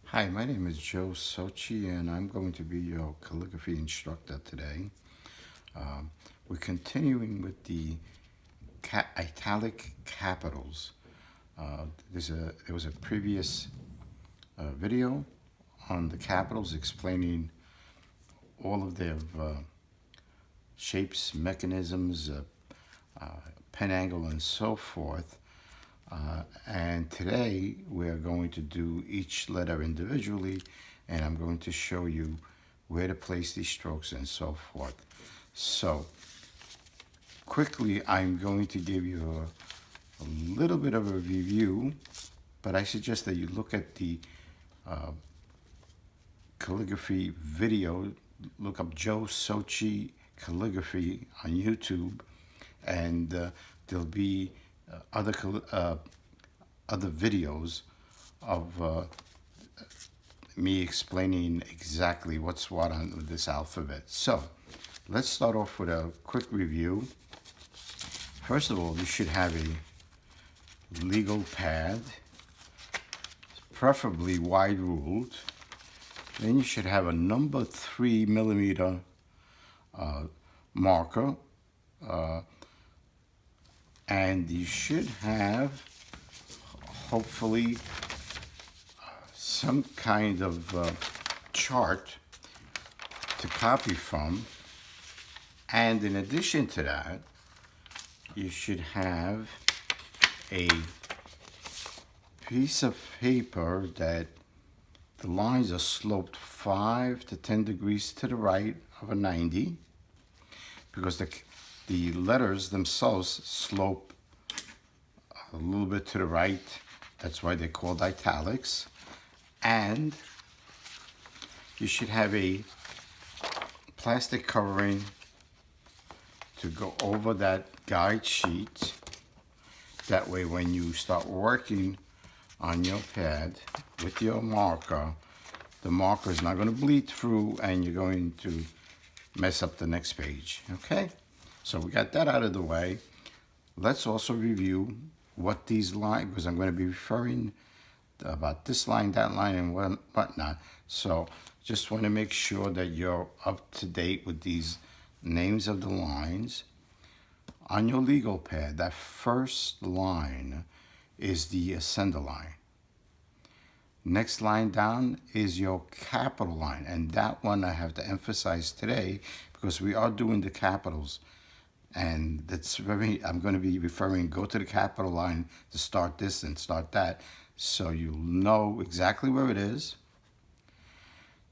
Hi, my name is Joe Socci, and I'm going to be your calligraphy instructor today. We're continuing with the italic capitals. There was a previous video on the capitals explaining all of their shapes, mechanisms, pen angle, and so forth. And today we're going to do each letter individually, and I'm going to show you where to place these strokes and so forth. So quickly, I'm going to give you a little bit of a review, but I suggest that you look at the calligraphy video. Look up Joe Socci Calligraphy on YouTube, and there'll be other videos of me explaining exactly what's what on this alphabet. So let's start off with a quick review. First of all, you should have a legal pad, preferably wide ruled. Then you should have a number 3mm marker, and you should have hopefully some kind of chart to copy from. And in addition to that, you should have a piece of paper that the lines are sloped 5 to 10 degrees to the right of a 90, because the letters themselves slope a little bit to the right. That's why they're called italics. And you should have a plastic covering to go over that guide sheet. That way, when you start working on your pad with your marker, the marker is not going to bleed through and you're going to mess up the next page. Okay, so we got that out of the way. Let's also review what these lines, because I'm going to be referring about this line, that line, and whatnot. So just want to make sure that you're up to date with these names of the lines. On your legal pad, that first line is the ascender line. Next line down is your capital line, and that one I have to emphasize today because we are doing the capitals, and I'm going to be referring, go to the capital line to start this and start that, so you'll know exactly where it is.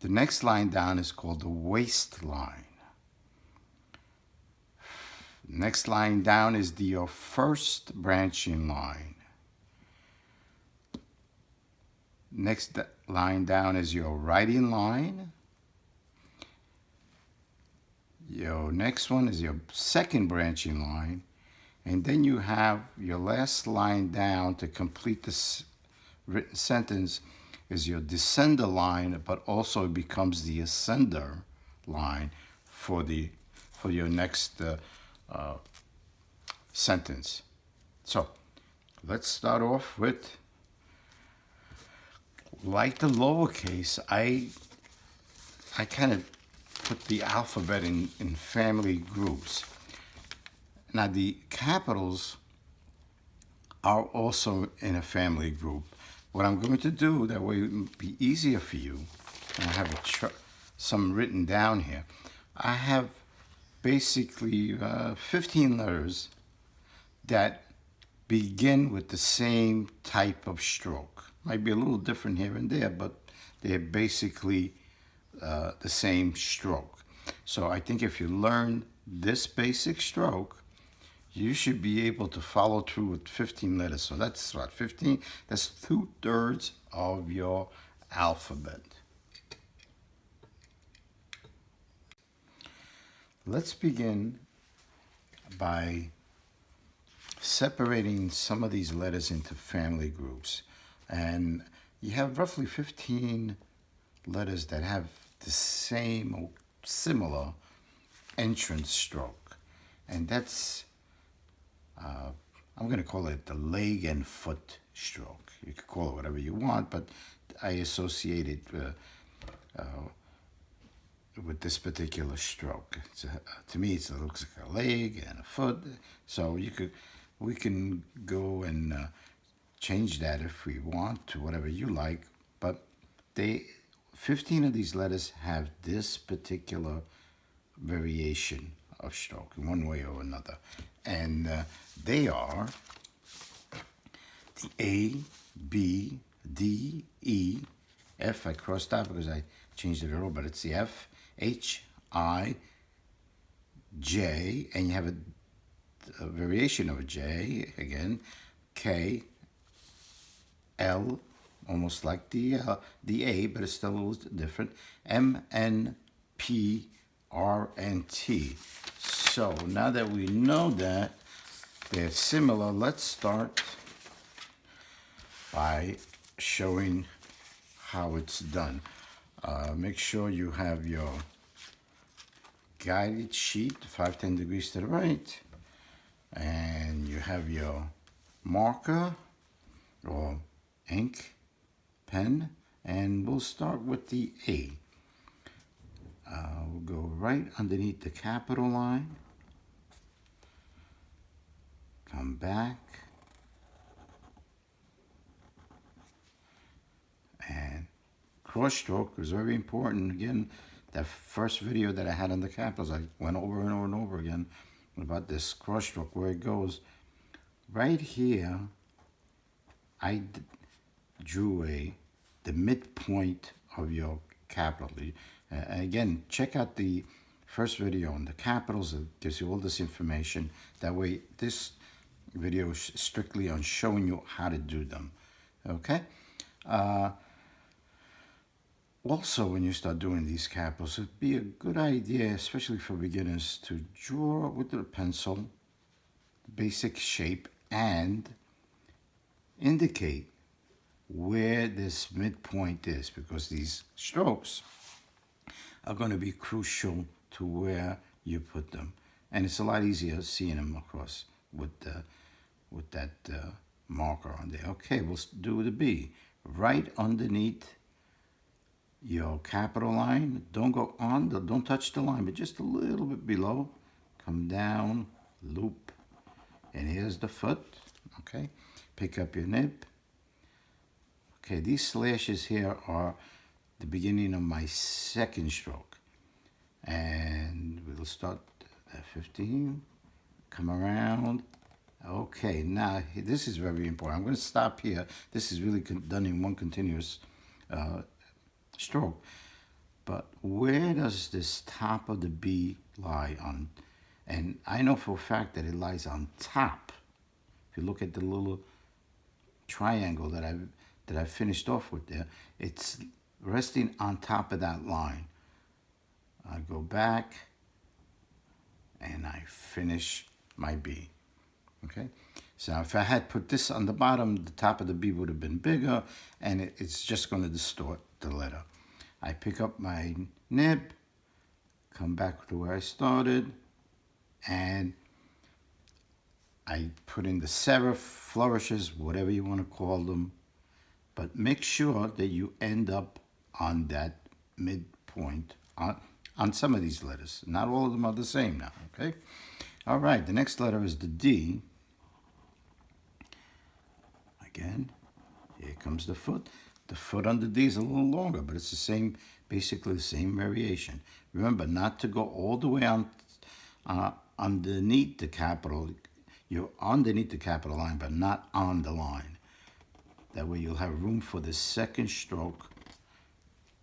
The next line down is called the waistline. Next line down is your first branching line. Next line down is your writing line. Your next one is your second branching line. And then you have your last line down to complete this written sentence is your descender line, but also becomes the ascender line for your next sentence. So let's start off with, like the lowercase, I kind of put the alphabet in family groups. Now the capitals are also in a family group. What I'm going to do, that way it will be easier for you, and I have some written down here. I have basically 15 letters that begin with the same type of stroke. Might be a little different here and there, but they're basically the same stroke. So I think if you learn this basic stroke, you should be able to follow through with 15 letters. So that's what, 15? That's 2/3 of your alphabet. Let's begin by separating some of these letters into family groups. And you have roughly 15 letters that have the same or similar entrance stroke. And that's I'm going to call it the leg and foot stroke. You could call it whatever you want, but I associate it with this particular stroke. To me, it looks like a leg and a foot. So we can go and change that if we want to whatever you like. But 15 of these letters have this particular variation of stroke in one way or another, and they are the A, B, D, E, F. I crossed out because I changed it over, but it's the F, H, I, J, and you have a variation of a J again, K, L, almost like the A, but it's still a little different, M, N, P, R, and T. So now that we know that they're similar, let's start by showing how it's done. Make sure you have your guided sheet, 5-10 degrees to the right, and you have your marker or ink pen, and we'll start with the A. We'll go right underneath the capital line, come back, and cross stroke is very important. Again, that first video that I had on the capitals, I went over and over and over again about this cross stroke, where it goes right here. I drew the midpoint of your capital. Again, check out the first video on the capitals. It gives you all this information. That way, this video is strictly on showing you how to do them. Okay? Also, when you start doing these capitals, it'd be a good idea, especially for beginners, to draw with the pencil basic shape and indicate where this midpoint is, because these strokes are going to be crucial to where you put them, and it's a lot easier seeing them across with that marker on there. Okay, we'll do the B right underneath your capital line. Don't go on don't touch the line, but just a little bit below. Come down, loop, and here's the foot. Okay, pick up your nib. Okay, these slashes here are the beginning of my second stroke, and we'll start at 15, come around. Okay, now this is very important. I'm going to stop here. This is really done in one continuous stroke. But where does this top of the B lie on? And I know for a fact that it lies on top. If you look at the little triangle that I finished off with there, it's resting on top of that line. I go back and I finish my B. Okay, so if I had put this on the bottom, the top of the B would have been bigger, and it's just going to distort the letter. I pick up my nib, come back to where I started, and I put in the serif, flourishes, whatever you want to call them, but make sure that you end up on that midpoint on some of these letters. Not all of them are the same now, okay? All right, the next letter is the D. Again, here comes the foot. The foot on the D is a little longer, but it's the same, basically the same variation. Remember not to go all the way on underneath the capital. You're underneath the capital line, but not on the line. That way you'll have room for the second stroke.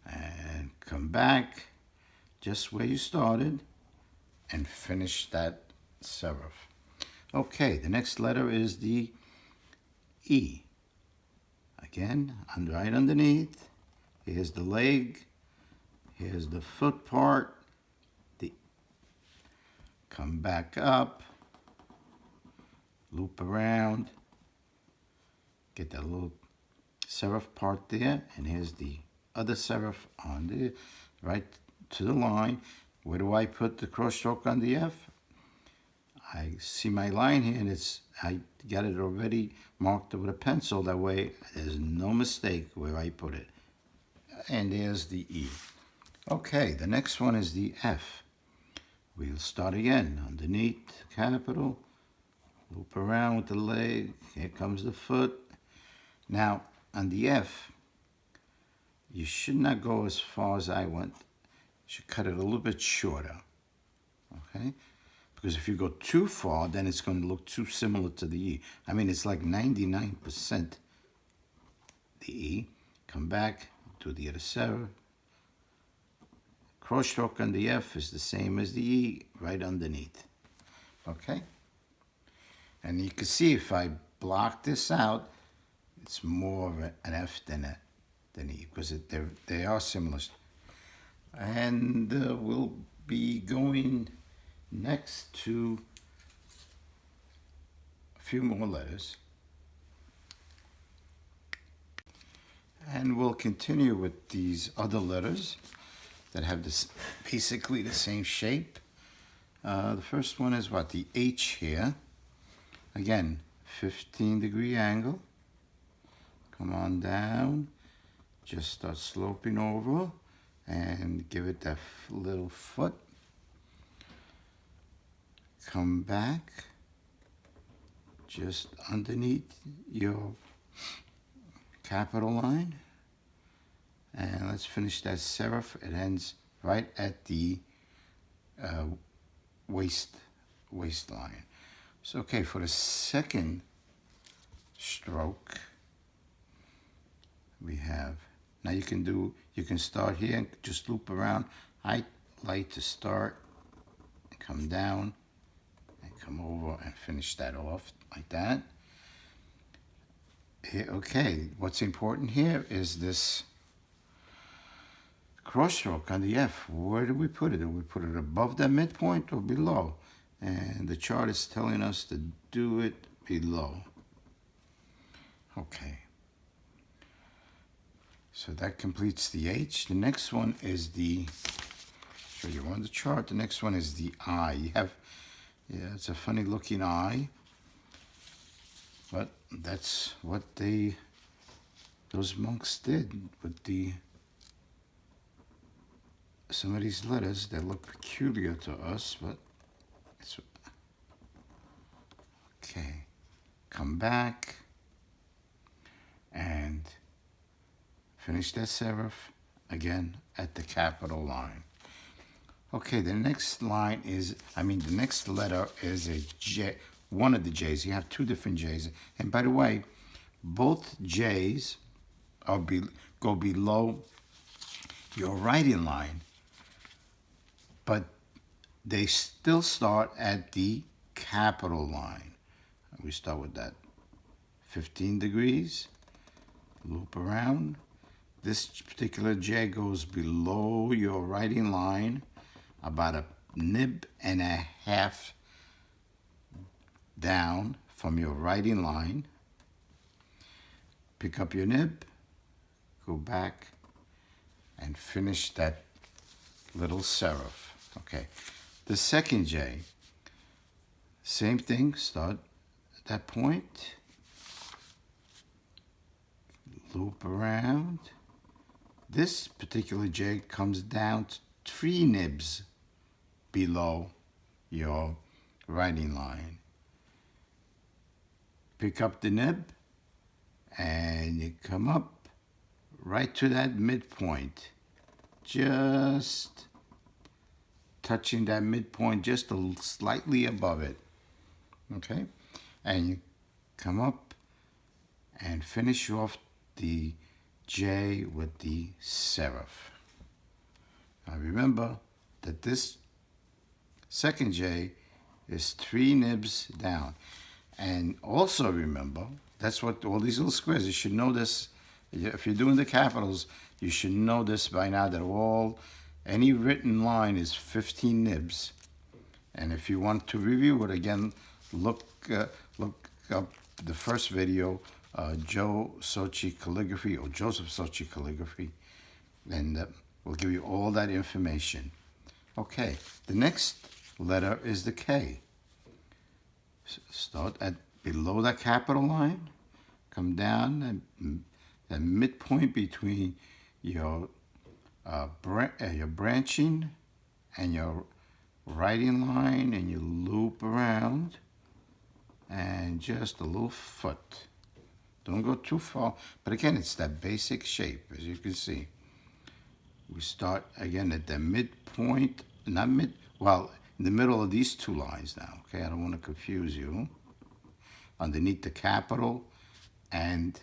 And come back just where you started and finish that serif. Okay, the next letter is the E. Again, right underneath. Here's the leg. Here's the foot part. Come back up. Loop around. Get that little serif part there. And here's the other serif on the right to the line. Where do I put the cross stroke on the F? I see my line here, and I got it already marked with a pencil. That way there's no mistake where I put it. And there's the E. Okay, the next one is the F. We'll start again. Underneath, capital. Loop around with the leg. Here comes the foot. Now, on the F, you should not go as far as I went. You should cut it a little bit shorter. Okay? Because if you go too far, then it's going to look too similar to the E. I mean, it's like 99% the E. Come back, do the other serif. Cross stroke on the F is the same as the E, right underneath. Okay? And you can see if I block this out, it's more of an F than E, because they are similar. And we'll be going next to a few more letters. And we'll continue with these other letters that have this basically the same shape. The first one is what? The H here. Again, 15-degree angle. Come on down. Just start sloping over and give it that little foot. Come back just underneath your capital line, and let's finish that serif. It ends right at the waistline. So okay, for the second stroke we have, now you can start here and just loop around. I like to start and come down and come over and finish that off like that. Okay, what's important here is this cross stroke on the F. Where do we put it? Do we put it above that midpoint or below? And the chart is telling us to do it below. Okay. So that completes the H. The next one is the, show you on the chart, the next one is the I. You have, yeah, it's a funny looking I. But that's what those monks did with some of these letters. They look peculiar to us, but it's okay. Come back and finish that serif again at the capital line. Okay, the next line is, the next letter is a J. One of the J's. You have two different J's. And by the way, both J's go below your writing line, but they still start at the capital line. We start with that. 15 degrees, loop around. This particular J goes below your writing line, about a nib and a half down from your writing line. Pick up your nib, go back, and finish that little serif. Okay, the second J, same thing, start at that point, loop around. This particular J comes down to 3 nibs below your writing line. Pick up the nib and you come up right to that midpoint, just touching that midpoint just slightly above it. Okay, and you come up and finish off the J with the serif. Now remember that this second J is 3 nibs down. And also remember, that's what all these little squares, you should know this. If you're doing the capitals, you should know this by now, that any written line is 15 nibs. And if you want to review it again, look up the first video, Joe Socci Calligraphy, or Joseph Socci Calligraphy, and we'll give you all that information. Okay, the next letter is the K. Start at below that capital line, come down the midpoint between your your branching and your writing line, and you loop around, and just a little foot. Don't go too far, but again, it's that basic shape, as you can see. We start again at the midpoint, not mid, well, in the middle of these two lines now, okay? I don't want to confuse you. Underneath the capital and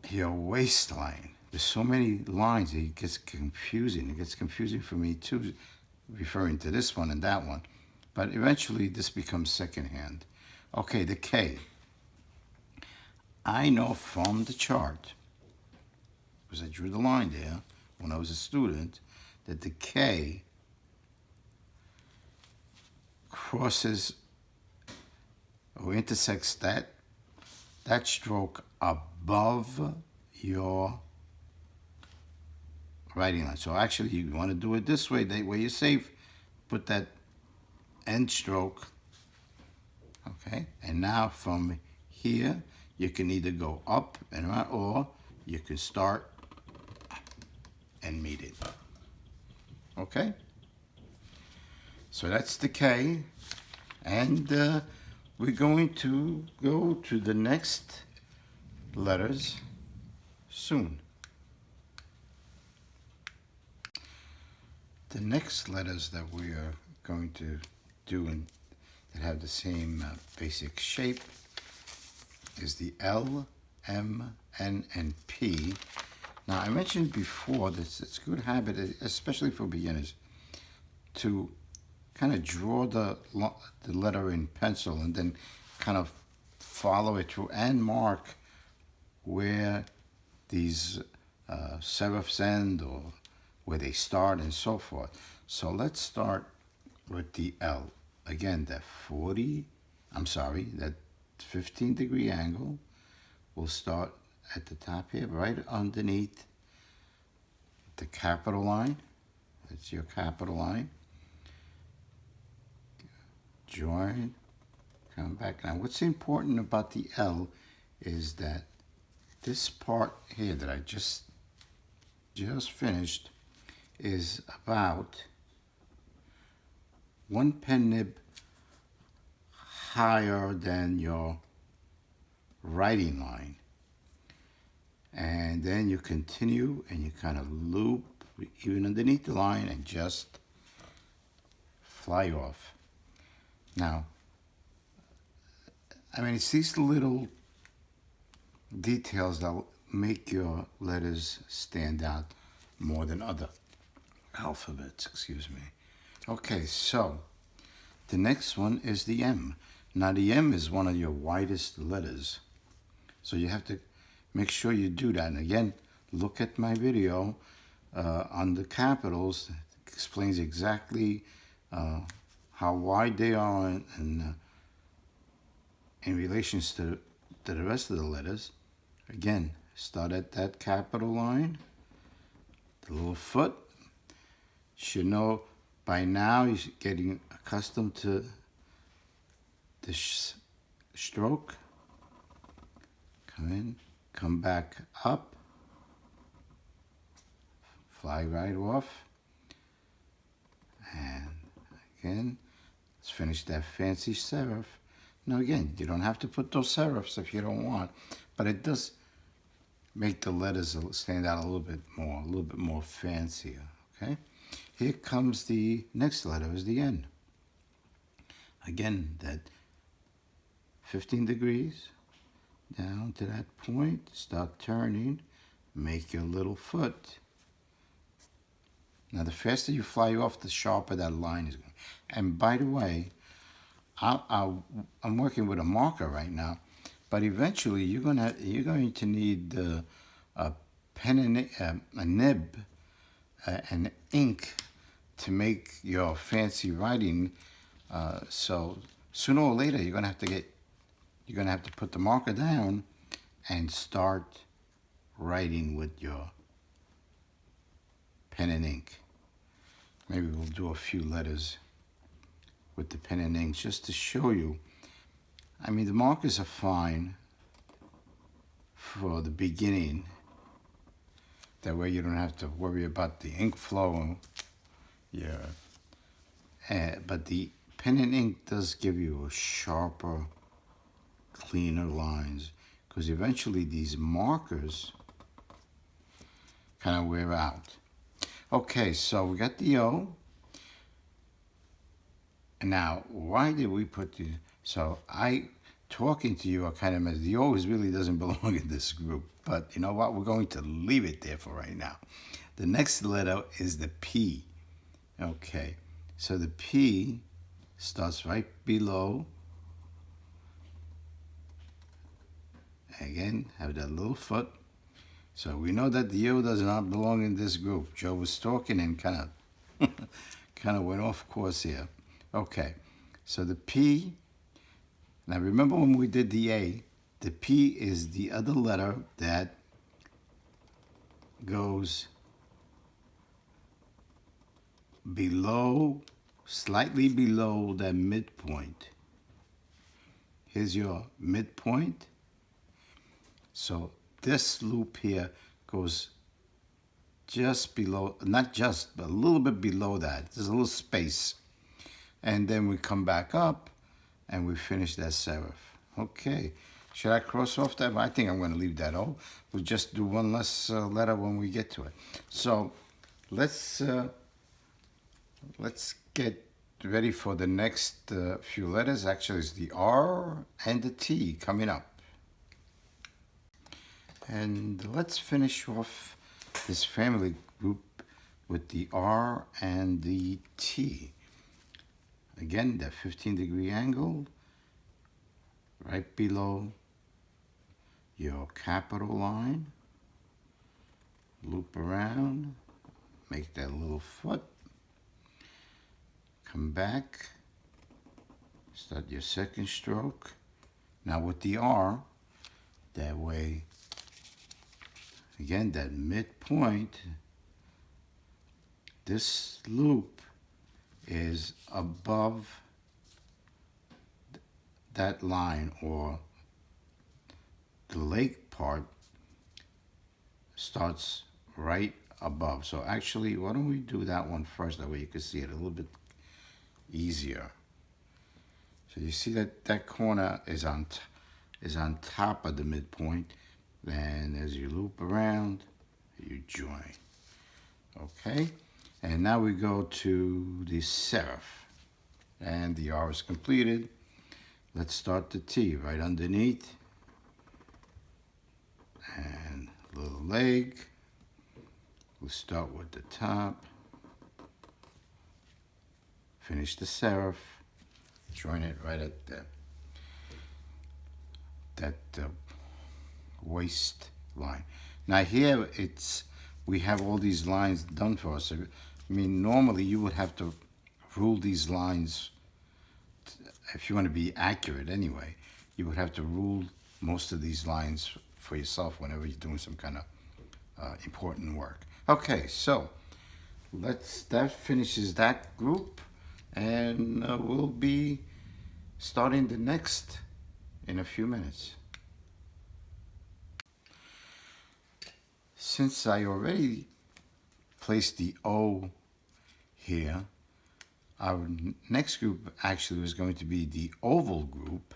your waistline. There's so many lines, it gets confusing. It gets confusing for me too, referring to this one and that one. But eventually this becomes secondhand. Okay, the K. I know from the chart, because I drew the line there when I was a student, that the K crosses or intersects that stroke above your writing line. So actually you want to do it this way, that way you're safe. Put that end stroke, okay? And now from here, you can either go up and around, or you can start and meet it. Okay? So that's the K. And we're going to go to the next letters soon. The next letters that we are going to do and that have the same basic shape is the L, M, N, and P. Now, I mentioned before that it's a good habit, especially for beginners, to kind of draw the letter in pencil and then kind of follow it through and mark where these serifs end or where they start and so forth. So let's start with the L. Again, that 15-degree angle will start at the top here, right underneath the capital line. That's your capital line. Join, come back. Now, what's important about the L is that this part here that I just finished is about one pen nib higher than your writing line. And then you continue and you kind of loop even underneath the line and just fly off. Now, I mean, it's these little details that will make your letters stand out more than other alphabets, excuse me. Okay, so the next one is the M. Now, the M is one of your widest letters, so you have to make sure you do that. And again, look at my video on the capitals. It explains exactly how wide they are in relations to the rest of the letters. Again, start at that capital line, the little foot. Should know by now you're getting accustomed to the stroke. Come in, come back up, fly right off, and again, let's finish that fancy serif. Now again, you don't have to put those serifs if you don't want, but it does make the letters stand out a little bit more fancier, okay? Here comes the next letter, is the N. Again, that 15 degrees down to that point, start turning, make your little foot. Now, the faster you fly off, the sharper that line is going. And by the way, I'm working with a marker right now, but eventually you're going to need a pen and a nib and ink to make your fancy writing. So sooner or later you're gonna have to put the marker down and start writing with your pen and ink. Maybe we'll do a few letters with the pen and ink just to show you I mean, the markers are fine for the beginning. That way you don't have to worry about the ink flow. Yeah. But the pen and ink does give you a sharper, cleaner lines, because eventually these markers kind of wear out. Okay, so we got the O. And now, why did we put the... So talking to you, I kind of meant the O really doesn't belong in this group. But you know what? We're going to leave it there for right now. The next letter is the P. Okay, so the P starts right below. Again, have that little foot. So we know that the O does not belong in this group. Joe was talking and kind of went off course here. Okay, so the P, now remember when we did the A, the P is the other letter that goes below, slightly below that midpoint. Here's your midpoint. So this loop here goes just below, not just, but a little bit below that. There's a little space. And then we come back up and we finish that serif. Okay, should I cross off that? I think I'm going to leave that O. We'll just do one less letter when we get to it. So let's get ready for the next few letters. Actually, it's the R and the T coming up. And let's finish off this family group with the R and the T. Again, that 15-degree angle right below your capital line. Loop around, make that little foot. Come back, start your second stroke. Now with the R, that way, again, that midpoint, this loop is above that line, or the lake part starts right above. So actually, why don't we do that one first? That way you can see it a little bit easier. So you see that that corner is on top of the midpoint. Then as you loop around, you join. Okay, and now we go to the serif, and the R is completed. Let's start the T right underneath, and little leg. We'll start with the top, finish the serif, join it right at that waist line. Now here we have all these lines done for us. I mean, normally you would have to rule these lines if you want to be accurate anyway. You would have to rule most of these lines for yourself whenever you're doing some kind of important work. Okay, so that finishes that group, and we'll be starting the next in a few minutes. Since I already placed the O here, our next group actually was going to be the oval group,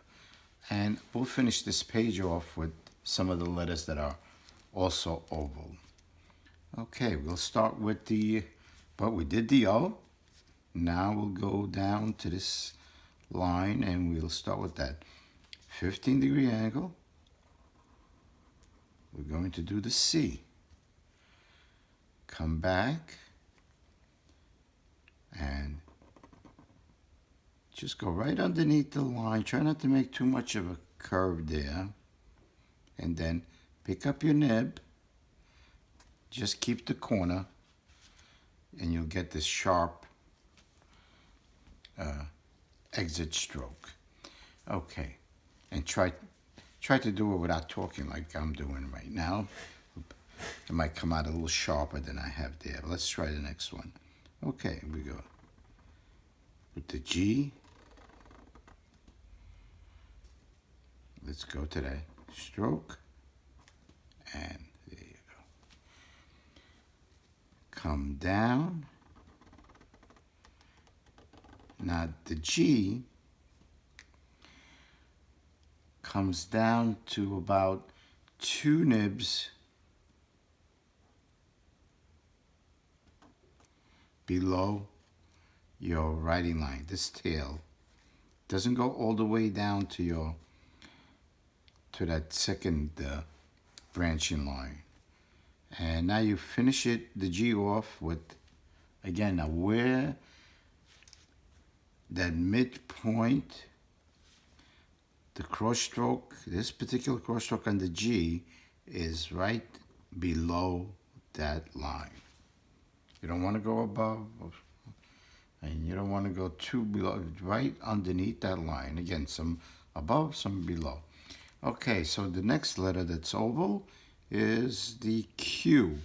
and we'll finish this page off with some of the letters that are also oval. Okay, we'll start with but we did the O. Now we'll go down to this line and we'll start with that 15-degree angle. We're going to do the C. Come back and just go right underneath the line. Try not to make too much of a curve there. And then pick up your nib. Just keep the corner and you'll get this sharp exit stroke. Okay, and try to do it without talking like I'm doing right now. It might come out a little sharper than I have there. Let's try the next one. Okay, we go with the G. let's go to that stroke, and there you go. Come down. Now the G comes down to about 2 nibs below your writing line. This tail doesn't go all the way down to that second branching line. And now you finish the G off with, again, now where that midpoint, the cross stroke, this particular cross stroke on the G is right below that line. You don't want to go above, and you don't want to go too below, right underneath that line. Again, some above, some below. Okay, so the next letter that's oval is the Q.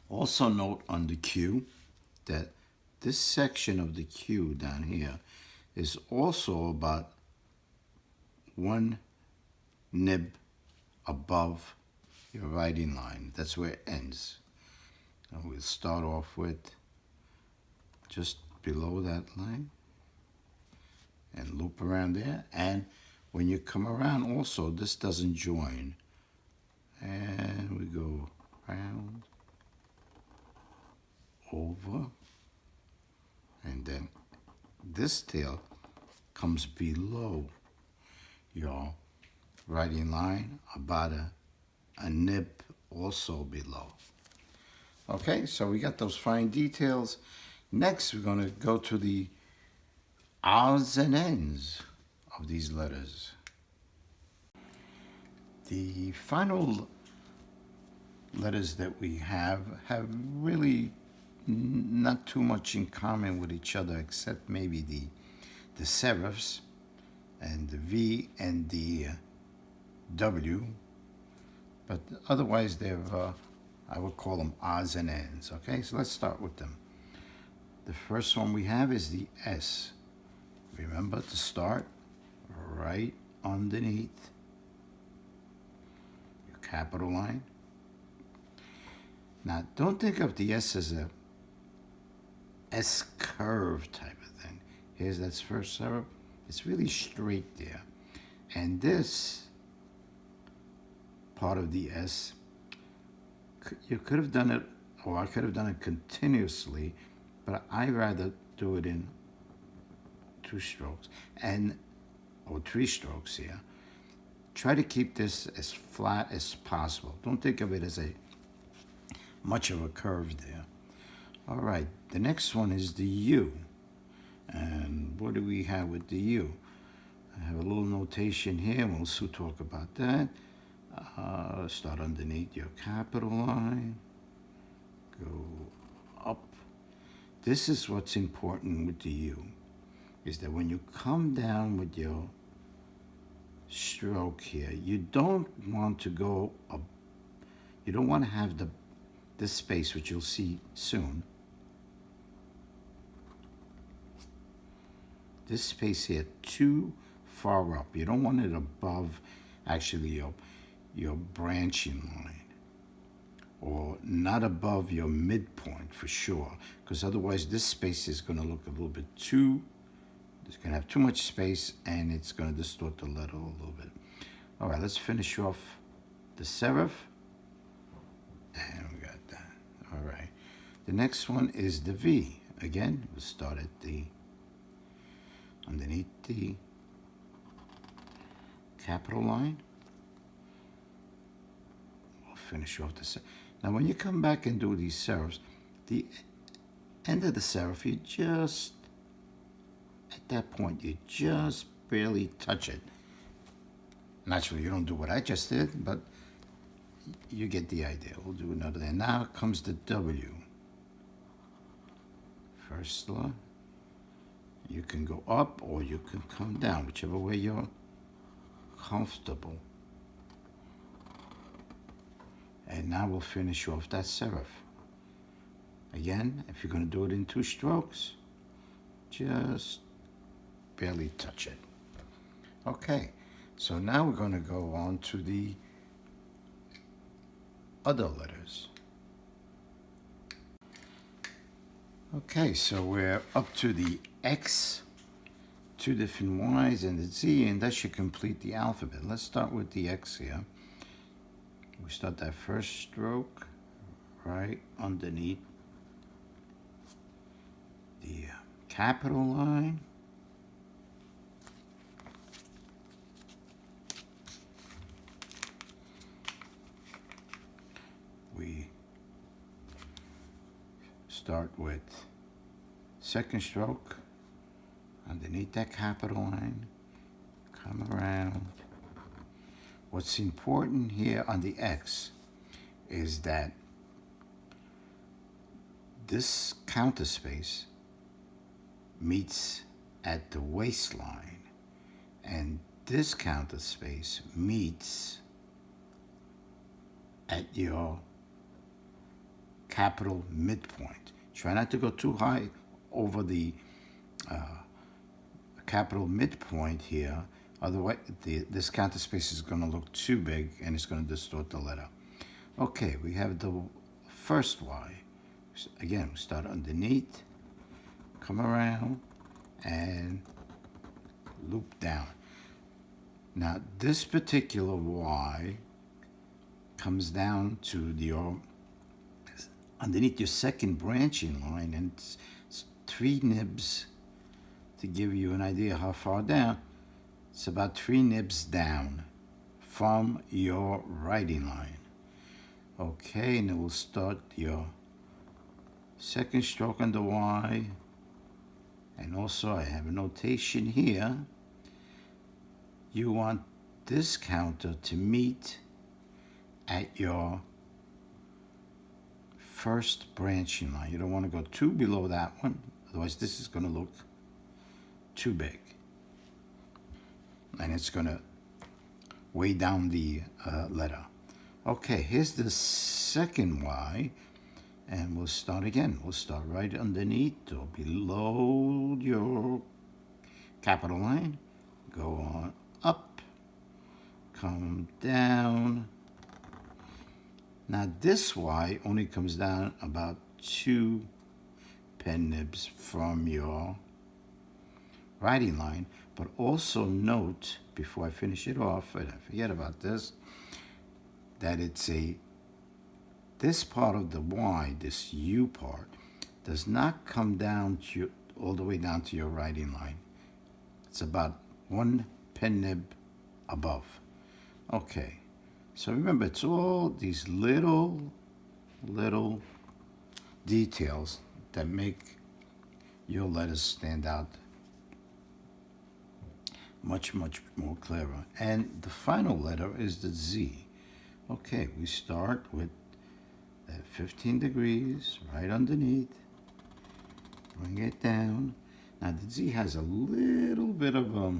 Also note on the Q that this section of the Q down here is also about 1 nib above your writing line. That's where it ends. And we'll start off with just below that line and loop around there. And when you come around also, this doesn't join. And we go round, over, and then this tail comes below your writing line, about a nib also below. Okay, so we got those fine details. Next, we're going to go to the odds and ends of these letters. The final letters that we have really not too much in common with each other, except maybe the serifs and the V and the W, but otherwise they're I would call them odds and ends. Okay, so let's start with them. The first one we have is the S. Remember to start right underneath your capital line. Now, don't think of the S as a S curve type of thing. Here's that first serif. It's really straight there. And this part of the S, you could have done it, or I could have done it continuously, but I rather do it in 2 strokes or 3 strokes here. Try to keep this as flat as possible. Don't think of it as much of a curve there. All right, the next one is the U. And what do we have with the U? I have a little notation here. We'll soon talk about that. Start underneath your capital line. Go up. This is what's important with the U, is that when you come down with your stroke here, you don't want to go up. You don't want to have this space, which you'll see soon. This space here too far up. You don't want it above actually your branching line, or not above your midpoint for sure, because otherwise this space is going to look a little bit it's going to have too much space, and it's going to distort the letter a little bit. All right, let's finish off the serif. And we got that. All right. The next one is the V. Again, we'll start at underneath the capital line. We'll finish off the serif. Now, when you come back and do these serifs, the end of the serif, you just, at that point, you just barely touch it. Naturally, you don't do what I just did, but you get the idea. We'll do another there. Now comes the W. First line. You can go up or you can come down, whichever way you're comfortable. And now we'll finish off that serif. Again, if you're going to do it in 2 strokes, just barely touch it. Okay, So now we're going to go on to the other letters. Okay, so we're up to the X, 2 different Y's, and the Z, and that should complete the alphabet. Let's start with the X here. We start that first stroke right underneath the capital line. We start with second stroke underneath that capital line, come around. What's important here on the X is that this counter space meets at the waistline, and this counter space meets at your capital midpoint. Try not to go too high over the capital midpoint here, otherwise this counter space is going to look too big and it's going to distort the letter. Okay, we have the first Y. Again, we start underneath, come around, and loop down. Now this particular Y comes down to your underneath your second branching line, and it's 3 nibs. To give you an idea how far down, it's about 3 nibs down from your writing line. Okay, and then we'll start your second stroke on the Y, and also I have a notation here. You want this counter to meet at your first branching line. You don't want to go too below that one, otherwise this is going to look too big and it's going to weigh down the letter. Okay, here's the second Y, and we'll start again. We'll start right underneath or below your capital line, go on up, come down. Now this Y only comes down about 2 pen nibs from your writing line, but also note, before I finish it off, and I forget about this, that this part of the Y, this U part, does not come down to all the way down to your writing line. It's about 1 pen nib above. Okay, so remember, it's all these little details that make your letters stand out much more clearer. And the final letter is the Z. Okay, we start with that 15 degrees right underneath, bring it down. Now the Z has a little bit of a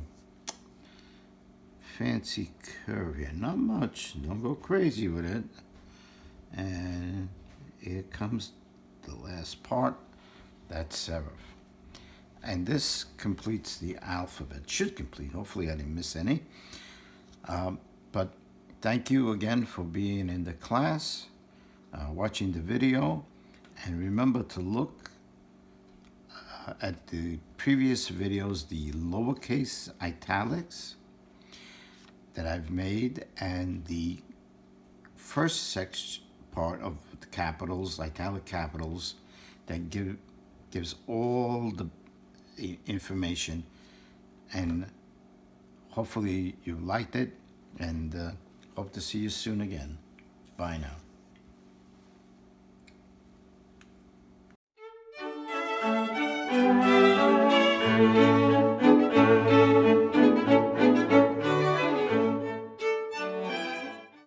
fancy curve here, not much, don't go crazy with it. And here comes the last part, that serif. And this completes the alphabet, should complete. Hopefully I didn't miss any. But thank you again for being in the class, watching the video. And remember to look at the previous videos, the lowercase italics that I've made, and the first part of the capitals, italic capitals, that gives all the information. And hopefully you liked it, and hope to see you soon again. Bye now.